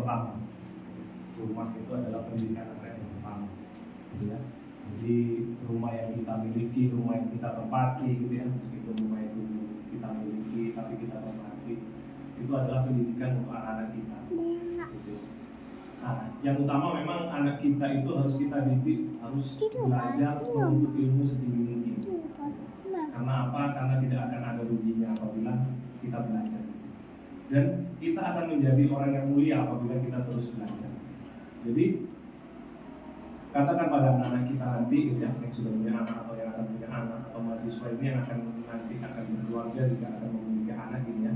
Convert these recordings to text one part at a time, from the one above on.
pertama. Rumah itu adalah pendidikan anak yang pertama, gitu ya. Jadi rumah yang kita miliki, rumah yang kita tempati, gitu ya, meskipun rumah itu kita miliki tapi kita tempati, itu adalah pendidikan untuk anak-anak kita. Gitu. Nah, yang utama memang anak kita itu harus kita didik, harus belajar menuntut ilmu setinggi mungkin. Karena apa? Karena tidak akan ada ruginya apabila kita belajar. Dan kita akan menjadi orang yang mulia apabila kita terus belajar. Jadi katakan pada anak-anak kita nanti, gitu ya, yang sudah punya anak atau yang akan punya anak atau mahasiswa ini yang akan nanti akan berkeluarga juga akan memiliki anak, gitu ya.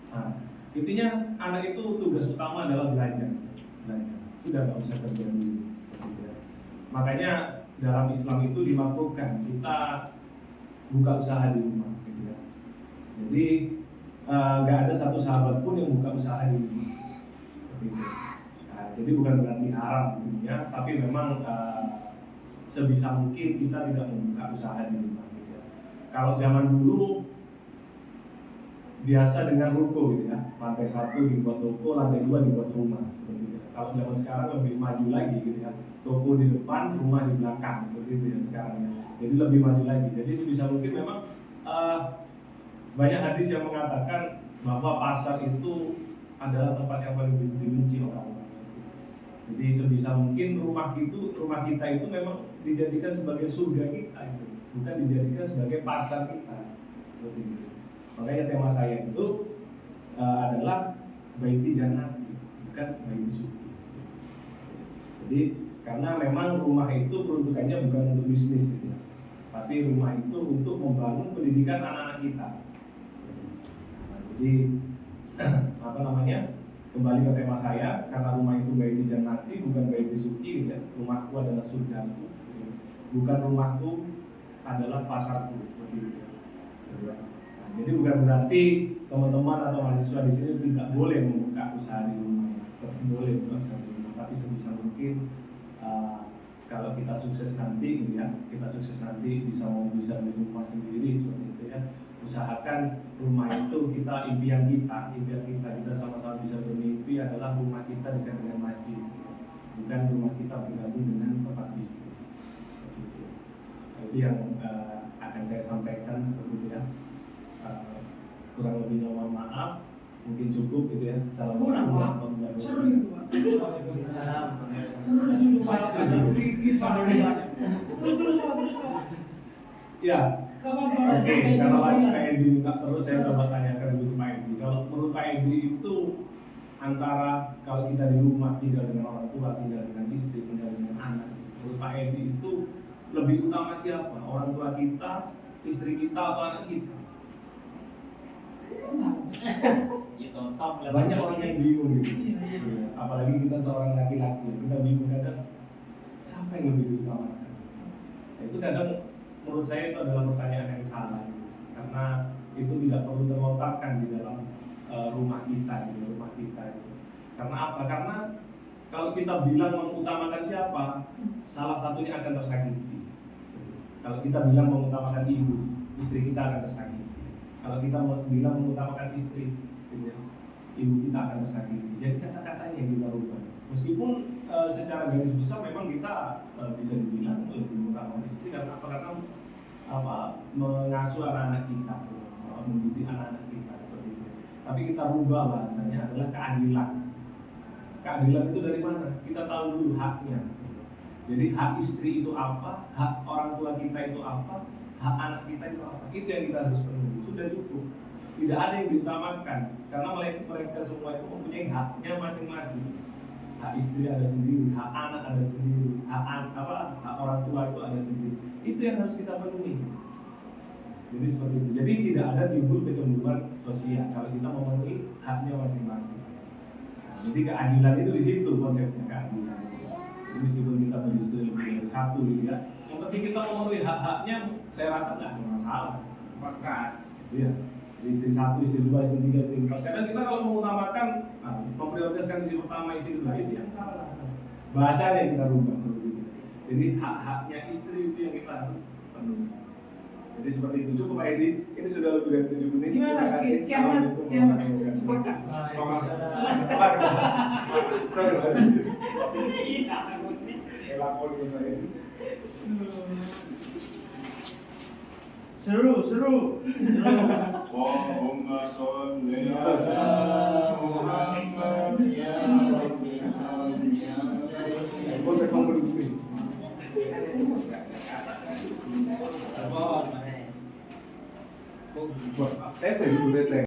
Nah, intinya anak itu tugas utama adalah belajar. Sudah nggak usah kerja dulu. Gitu ya. Makanya dalam Islam itu dimakruhkan kita buka usaha di rumah, gitu ya. Jadi nggak ada satu sahabat pun yang buka usaha di rumah. Gitu. Nah, jadi bukan berarti haram, gitu ya, tapi memang sebisa mungkin kita tidak membuka usaha di rumah. Gitu ya. Kalau zaman dulu biasa dengan ruko, gitu ya, lantai 1 dibuat toko, lantai 2 dibuat rumah, seperti itu. Kalau zaman sekarang lebih maju lagi, gitu ya, toko di depan, rumah di belakang, seperti itu ya sekarang ya. Jadi lebih maju lagi. Jadi sebisa mungkin memang banyak hadis yang mengatakan bahwa pasar itu adalah tempat yang paling dibenci orang-orang. Jadi sebisa mungkin rumah kita itu memang dijadikan sebagai surga kita, itu bukan dijadikan sebagai pasar kita, seperti itu. Makanya tema saya itu adalah baiti jannati, bukan baiti suki. Jadi karena memang rumah itu peruntukannya bukan untuk bisnis, gitu ya, tapi rumah itu untuk membangun pendidikan anak-anak kita. Nah, jadi kembali ke tema saya, karena rumah itu baiti jannati bukan baiti suki, gitu ya. Rumahku adalah surgaku, gitu ya. Bukan rumahku adalah pasarku, seperti itu. Gitu ya. Jadi bukan berarti teman-teman atau mahasiswa di sini tidak boleh membuka usaha di rumah, tetap boleh buka usaha di rumah, tapi sebisa mungkin kalau kita sukses nanti, gitu ya, kita sukses nanti bisa beli rumah sendiri, seperti itu ya. Usahakan rumah itu impian kita sama-sama bisa bermimpi adalah rumah kita dekat dengan masjid, bukan rumah kita bergabung dengan tempat bisnis. Seperti itu. Itu yang akan saya sampaikan, seperti itu ya. Kurang lebihnya mohon maaf, mungkin cukup, gitu ya. Assalamualaikum warahmatullahi wabarakatuh. Ya, oke. Kalau Pak Edi minta terus, saya coba tanyakan dulu ke Pak Edi. Kalau menurut Pak Edi itu antara kalau kita di rumah tinggal dengan orang tua, tinggal dengan istri, tinggal dengan anak, menurut Pak Edi itu lebih utama siapa? Orang tua kita, istri kita, atau anak kita? Banyak orang yang bingung gitu. Apalagi kita seorang laki-laki, kita bingung kadang siapa yang lebih diutamakan. Itu kadang menurut saya itu adalah pertanyaan yang salah, karena itu tidak perlu terletakkan di dalam rumah kita. Karena apa? Karena kalau kita bilang mengutamakan siapa, salah satunya akan tersakiti. Kalau kita bilang mengutamakan ibu, istri kita akan tersakiti. Kalau kita bilang mengutamakan istri, ibu kita akan tersakiti. Jadi kata-katanya yang kita rubah. Meskipun secara garis besar memang kita bisa dibilang lebih mengutamakan istri, karena apa? Karena mengasuh anak-anak kita, mendidik anak-anak kita, seperti itu. Tapi kita rubah bahasanya adalah keadilan. Keadilan itu dari mana? Kita tahu dulu haknya. Jadi hak istri itu apa, hak orang tua kita itu apa, hak anak kita itu apa. Itu yang kita harus penuhi. Sudah cukup. Tidak ada yang diutamakan, karena mereka semua itu mempunyai haknya masing-masing. Hak istri ada sendiri, hak anak ada sendiri, hak orang tua itu ada sendiri. Itu yang harus kita penuhi. Jadi seperti itu. Jadi tidak ada timbul kecemburuan sosial kalau kita memenuhi haknya masing-masing. Nah, jadi keadilan itu di situ konsepnya, keadilan. Jadi meskipun kita beristri lebih dari satu, gitu ya, yang penting kita memenuhi hak-haknya, saya rasa nggak ada masalah. Maka, iya. Istri 1, istri 2, istri 3, istri 4. Karena kita kalau mengutamakan, memprioritaskan istri pertama, istri kedua, itu yang salah. Bahasanya kita rubah seperti itu. Jadi hak-haknya istri itu yang kita harus penuhi. Jadi seperti itu. Cukup Pak Edi, ini sudah lebih dari 7 menit. Gimana? Terima kasih. Kiamat sepakat. Seru. Allahumma sholli ala Muhammad ya Rabbi sholli Tete,